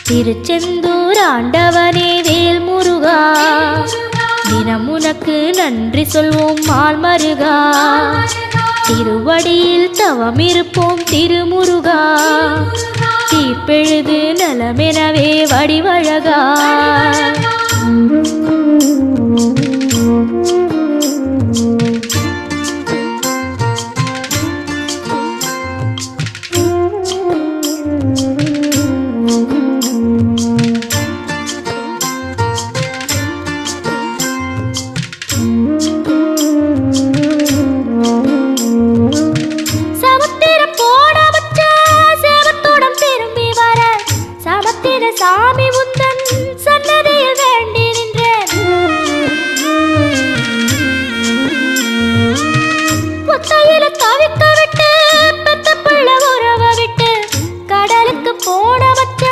திருச்செந்தூர் ஆண்டவனே வேல் முருகா, தினம் உனக்கு நன்றி சொல்வோம் மால் மருகா. திருவடியில் தவம் இருப்போம் திருமுருகா, தீப்பெழுது நலமெனவே வடிவழகா. சாமி உந்தன் சன்னதியில் வேண்டி நின்றேன். ஒத்தையில தவிக்க விட்டு பெத்த பிள்ளை உறவ விட்டு கடலுக்கு போனவ